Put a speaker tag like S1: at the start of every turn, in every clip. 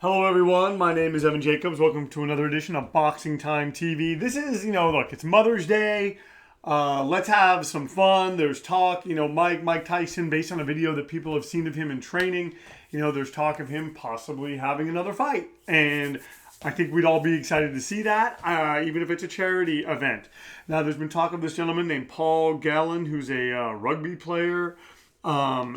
S1: Hello everyone, my name is Evan Jacobs. Welcome to another edition of Boxing Time TV. This is, look, it's Mother's Day. Let's have some fun. There's talk, Mike Tyson, based on a video that people have seen of him in training, there's talk of him possibly having another fight. And I think we'd all be excited to see that, even if it's a charity event. Now, there's been talk of this gentleman named Paul Gallen, who's a rugby player. Or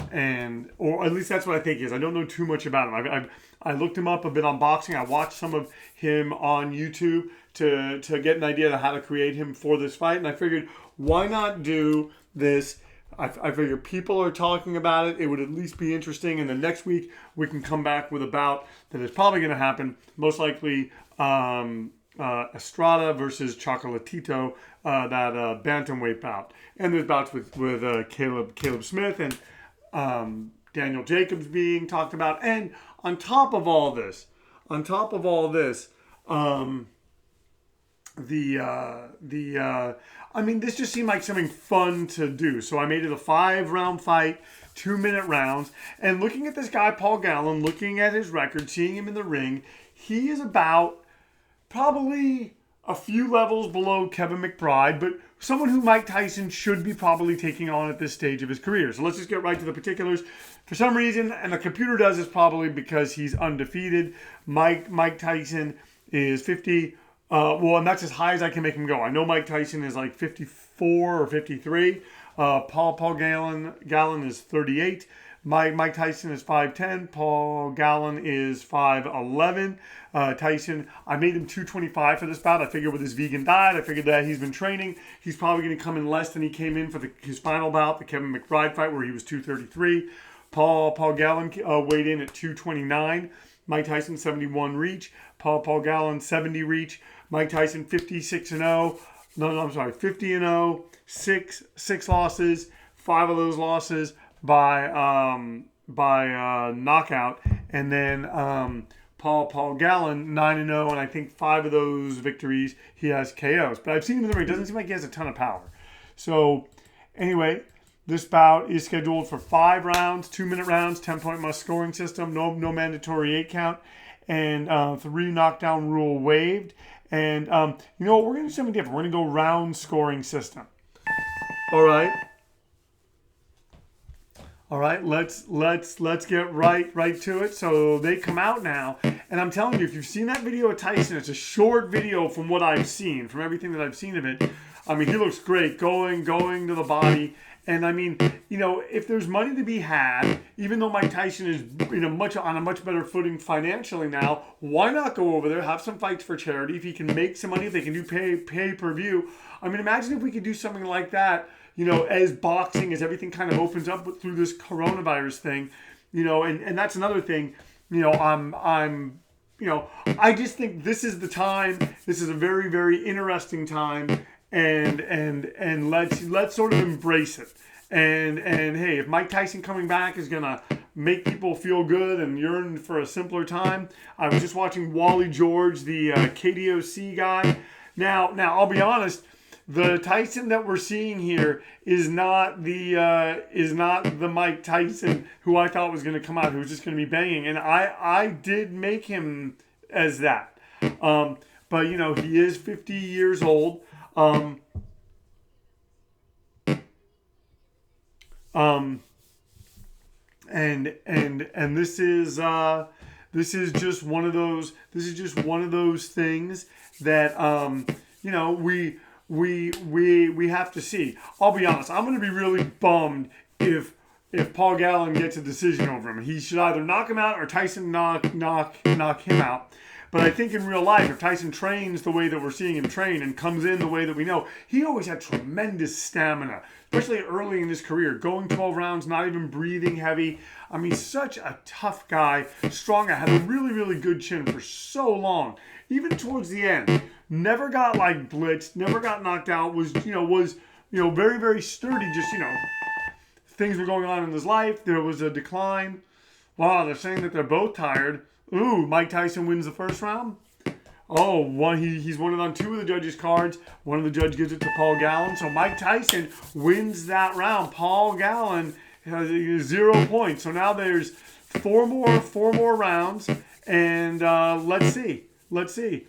S1: at least that's what I think he is. I don't know too much about him. I looked him up a bit on boxing. I watched some of him on YouTube to get an idea of how to create him for this fight. And I figured, why not do this? I figured people are talking about it. It would at least be interesting. And then next week, we can come back with a bout that is probably going to happen. Most likely, Estrada versus Chocolatito, that bantamweight bout. And there's bouts with Caleb Smith and Daniel Jacobs being talked about. And on top of all this, this just seemed like something fun to do. So I made it a 5-round fight, 2-minute rounds. And looking at this guy, Paul Gallen, looking at his record, seeing him in the ring, he is about probably a few levels below Kevin McBride, but someone who Mike Tyson should be probably taking on at this stage of his career. So let's just get right to the particulars. For some reason, and the computer does this probably because he's undefeated, Mike Tyson is 50. And that's as high as I can make him go. I know Mike Tyson is like 54 or 53. Paul Gallen is 38. Mike Tyson is 5'10". Paul Gallen is 5'11". Tyson, I made him 225 for this bout. I figured with his vegan diet, I figured that he's been training. He's probably going to come in less than he came in for his final bout, the Kevin McBride fight, where he was 233. Paul Gallen weighed in at 229. Mike Tyson 71 reach. Paul Gallen 70 reach. Mike Tyson 56-0. 50-0. Six losses. 5 of those losses by knockout, and then Paul Gallen 9-0, and I think 5 of those victories he has KOs. But I've seen him in the ring; it doesn't seem like he has a ton of power. So anyway, this bout is scheduled for 5 rounds, 2-minute rounds, 10-point must scoring system, no mandatory 8 count, and 3 knockdown rule waived. And we're going to do something different. We're going to go round scoring system. All right. All right, let's get right to it. So they come out now, and I'm telling you, if you've seen that video of Tyson, it's a short video from what I've seen, from everything that I've seen of it. I mean, he looks great, going to the body, and I mean, if there's money to be had, even though Mike Tyson is on a much better footing financially now, why not go over there, have some fights for charity? If he can make some money, if they can do pay-per-view. I mean, imagine if we could do something like that. As boxing, as everything kind of opens up through this coronavirus thing, and that's another thing, I just think this is the time. This is a very, very interesting time, and let's sort of embrace it. And hey, if Mike Tyson coming back is gonna make people feel good and yearn for a simpler time, I was just watching Wally George, the KDOC guy. Now I'll be honest. The Tyson that we're seeing here is not the Mike Tyson who I thought was going to come out, who was just going to be banging, and I did make him as that. But he is 50 years old. And this is just one of those things that we have to see. I'll be honest. I'm going to be really bummed if Paul Gallen gets a decision over him. He should either knock him out or Tyson knock him out. But I think in real life, if Tyson trains the way that we're seeing him train and comes in the way that we know, he always had tremendous stamina, especially early in his career, going 12 rounds, not even breathing heavy. I mean, such a tough guy, strong guy, had a really, really good chin for so long. Even towards the end, never got blitzed, never got knocked out, was very, very sturdy. Just, things were going on in his life. There was a decline. Wow, they're saying that they're both tired. Ooh, Mike Tyson wins the first round. Oh, he's won it on 2 of the judges' cards. One of the judges gives it to Paul Gallen. So Mike Tyson wins that round. Paul Gallen has 0 points. So now there's four more rounds, And let's see. Let's see.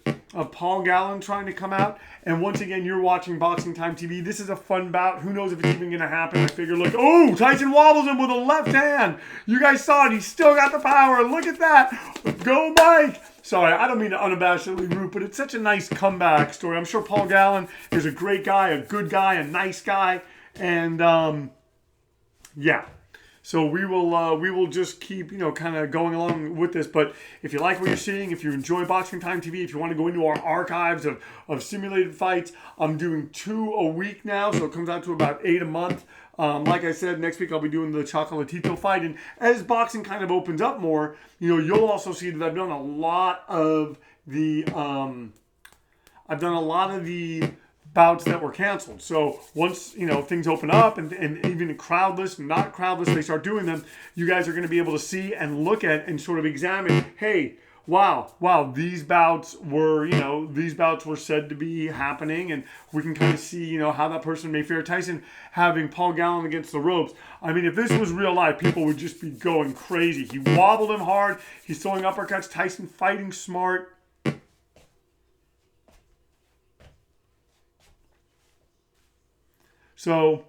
S1: Paul Gallen trying to come out. And once again, you're watching Boxing Time TV. This is a fun bout. Who knows if it's even going to happen. I figure, look, oh, Tyson wobbles him with a left hand. You guys saw it. He's still got the power. Look at that. Go, Mike. Sorry, I don't mean to unabashedly root, but it's such a nice comeback story. I'm sure Paul Gallen is a great guy, a good guy, a nice guy. And, yeah. So we will just keep, kind of going along with this. But if you like what you're seeing, if you enjoy Boxing Time TV, if you want to go into our archives of simulated fights, I'm doing 2 a week now, so it comes out to about 8 a month. Like I said, next week I'll be doing the Chocolatito fight. And as boxing kind of opens up more, you'll also see that I've done a lot of the bouts that were canceled. So once, things open up and even crowdless, not crowdless, they start doing them, you guys are going to be able to see and look at and sort of examine, hey, wow, these bouts were said to be happening, and we can kind of see, how that person may fare. Tyson having Paul Gallen against the ropes. I mean, if this was real life, people would just be going crazy. He wobbled him hard. He's throwing uppercuts. Tyson fighting smart. So,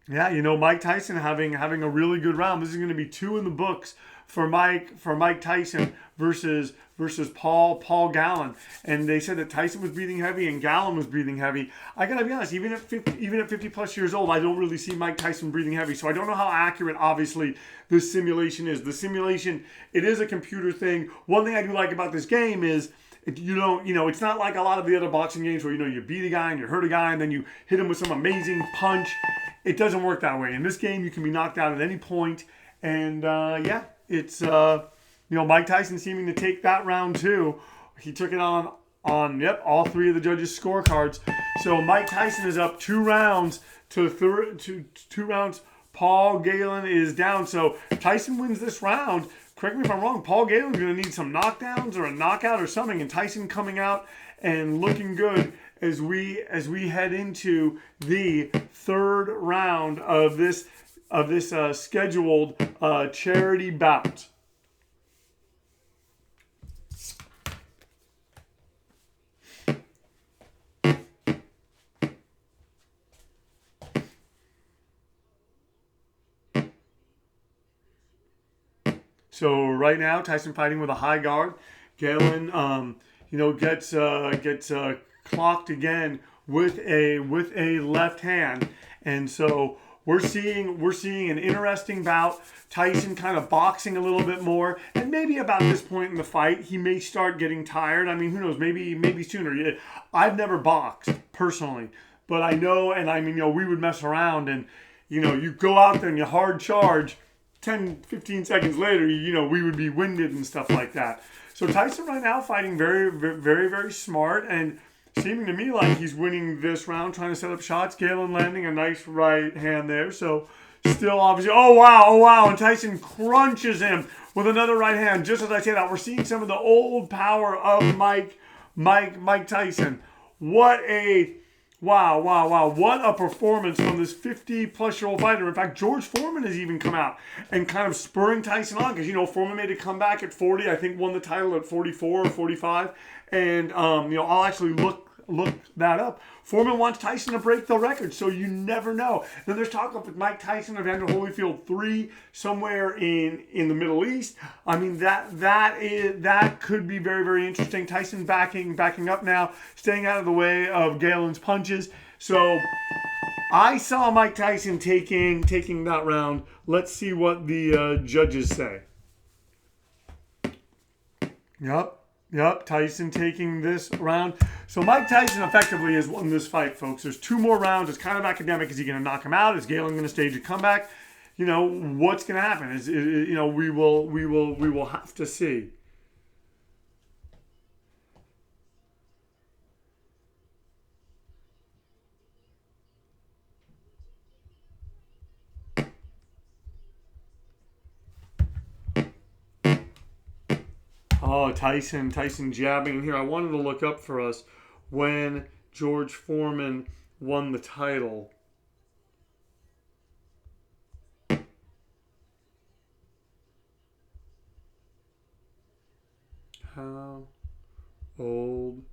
S1: yeah, Mike Tyson having a really good round. This is going to be 2 in the books for Mike Tyson versus Paul Gallen. And they said that Tyson was breathing heavy and Gallen was breathing heavy. I gotta be honest, even at 50 plus years old, I don't really see Mike Tyson breathing heavy. So I don't know how accurate, obviously, this simulation is. The simulation, it is a computer thing. One thing I do like about this game is, it's not like a lot of the other boxing games where, you beat a guy and you hurt a guy and then you hit him with some amazing punch. It doesn't work that way. In this game, you can be knocked out at any point. And, it's, Mike Tyson seeming to take that round too. He took it on all 3 of the judges' scorecards. So Mike Tyson is up 2 rounds to 2 rounds. Paul Gallen is down. So Tyson wins this round. Correct me if I'm wrong, Paul Gallen's going to need some knockdowns or a knockout or something, and Tyson coming out and looking good as we head into the 3rd round of this scheduled charity bout. So right now, Tyson fighting with a high guard. Gallen, gets clocked again with a left hand, and so we're seeing an interesting bout. Tyson kind of boxing a little bit more, and maybe about this point in the fight, he may start getting tired. I mean, who knows? Maybe sooner. I've never boxed personally, but I know, and I mean, we would mess around, and you go out there and you hard charge. 10, 15 seconds later, we would be winded and stuff like that. So Tyson right now fighting very, very, very smart and seeming to me like he's winning this round, trying to set up shots. Gallen landing a nice right hand there. So still obviously, oh wow. And Tyson crunches him with another right hand. Just as I say that, we're seeing some of the old power of Mike Tyson. Wow. What a performance from this 50-plus-year-old fighter. In fact, George Foreman has even come out and kind of spurring Tyson on because, Foreman made a comeback at 40. I think won the title at 44 or 45. And, I'll actually look that up. Foreman wants Tyson to break the record, so you never know. Then there's talk of Mike Tyson, Evander Holyfield 3 somewhere in the Middle East. I mean, that could be very, very interesting. Tyson backing up now, staying out of the way of Gallen's punches. So I saw Mike Tyson taking that round. Let's see what the judges say. Yep, Tyson taking this round. So Mike Tyson effectively has won this fight, folks. There's 2 more rounds. It's kind of academic. Is he going to knock him out? Is Gallen going to stage a comeback? What's going to happen? We will have to see. Oh, Tyson jabbing here. I wanted to look up for us when George Foreman won the title. How old?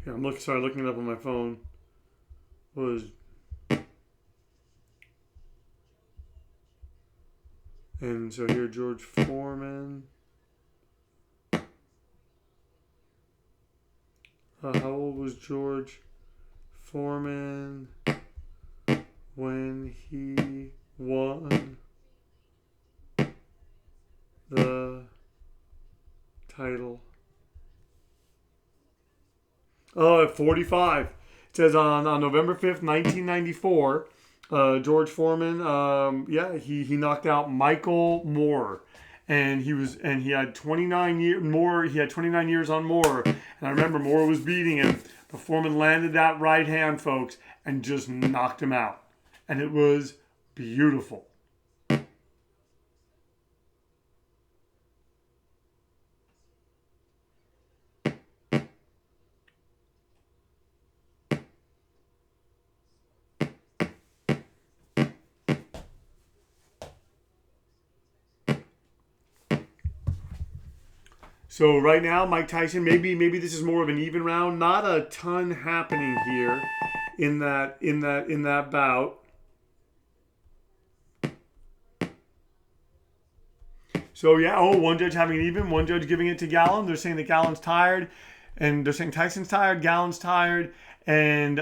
S1: Yeah, I'm looking it up on my phone. Was and so here George Foreman. How old was George Foreman when he won the title? Oh, at 45. It says on November 5th, 1994, George Foreman, he knocked out Michael Moore. And he had 29 years more. He had 29 years on Moore, and I remember Moore was beating him. But Foreman landed that right hand, folks, and just knocked him out, and it was beautiful. So right now, Mike Tyson, maybe this is more of an even round. Not a ton happening here in that bout. So yeah, one judge having it even, one judge giving it to Gallen. They're saying that Gallen's tired, and they're saying Tyson's tired, Gallen's tired, and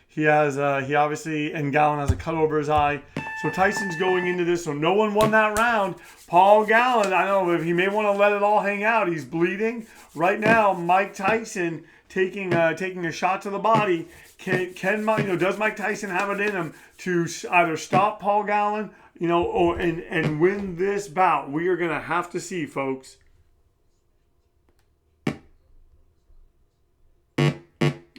S1: he obviously, and Gallen has a cut over his eye. So Tyson's going into this, so no one won that round. Paul Gallen, I know if he may want to let it all hang out. He's bleeding right now. Mike Tyson taking a shot to the body. Does Mike Tyson have it in him to either stop Paul Gallen, and win this bout? We are gonna have to see, folks.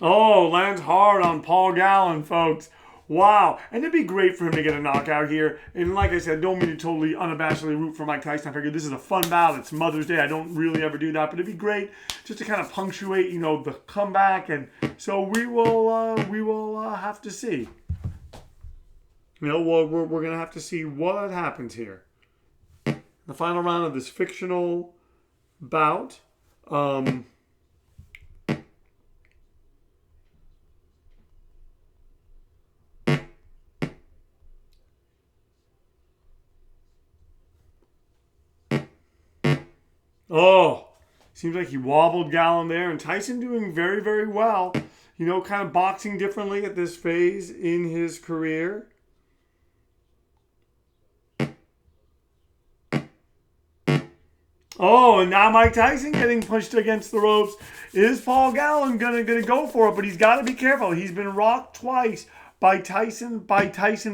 S1: Oh, lands hard on Paul Gallen, folks. Wow. And it'd be great for him to get a knockout here. And like I said, don't mean to totally unabashedly root for Mike Tyson. I figured this is a fun bout. It's Mother's Day. I don't really ever do that. But it'd be great just to kind of punctuate, the comeback. And so we will have to see. We're going to have to see what happens here. The final round of this fictional bout. Oh, seems like he wobbled Gallen there. And Tyson doing very, very well. Kind of boxing differently at this phase in his career. Oh, and now Mike Tyson getting pushed against the ropes. Is Paul Gallen gonna go for it? But he's got to be careful. He's been rocked twice by Tyson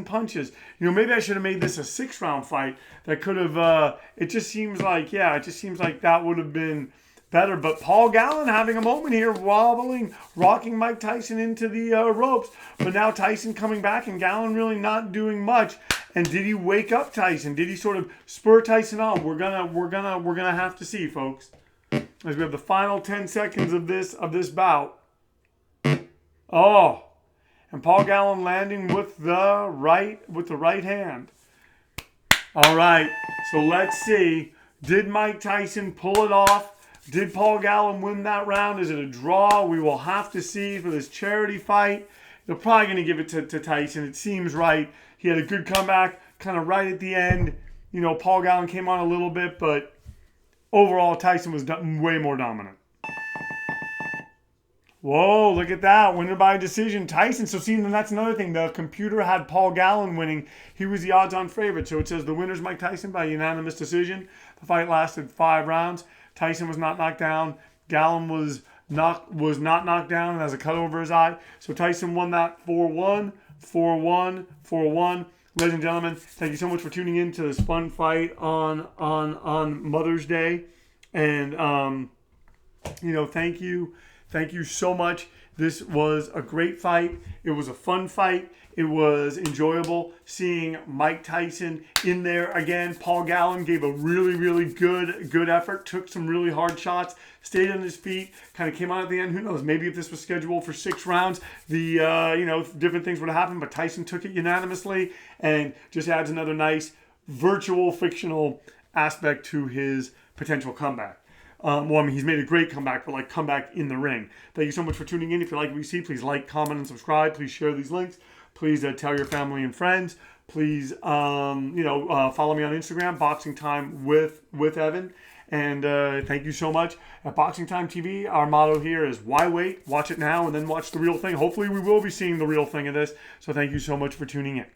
S1: punches. Maybe I should have made this a 6-round fight. That could have. It just seems like that would have been better. But Paul Gallen having a moment here, wobbling, rocking Mike Tyson into the ropes. But now Tyson coming back and Gallen really not doing much. And did he wake up Tyson? Did he sort of spur Tyson on? We're gonna have to see, folks. As we have the final 10 seconds of this bout. Oh, and Paul Gallen landing with the right hand. All right, so let's see. Did Mike Tyson pull it off? Did Paul Gallen win that round? Is it a draw? We will have to see for this charity fight. They're probably going to give it to Tyson. It seems right. He had a good comeback, kind of right at the end. Paul Gallen came on a little bit, but overall, Tyson was way more dominant. Whoa, look at that. Winner by decision. Tyson. So, see, that's another thing. The computer had Paul Gallen winning. He was the odds-on favorite. So, it says the winner's Mike Tyson by unanimous decision. The fight lasted 5 rounds. Tyson was not knocked down. Gallen was not knocked down and has a cut over his eye. So, Tyson won that 4-1, 4-1, 4-1. Ladies and gentlemen, thank you so much for tuning in to this fun fight on Mother's Day. And, thank you. Thank you so much. This was a great fight. It was a fun fight. It was enjoyable seeing Mike Tyson in there again. Paul Gallen gave a really, really good effort. Took some really hard shots. Stayed on his feet. Kind of came out at the end. Who knows? Maybe if this was scheduled for 6 rounds, the different things would have happened. But Tyson took it unanimously and just adds another nice virtual fictional aspect to his potential comeback. Well, I mean, he's made a great comeback, but like comeback in the ring. Thank you so much for tuning in. If you like what you see, please like, comment, and subscribe. Please share these links. Please tell your family and friends. Please, follow me on Instagram, Boxing Time with Evan. And thank you so much. At Boxing Time TV, our motto here is why wait? Watch it now and then watch the real thing. Hopefully we will be seeing the real thing of this. So thank you so much for tuning in.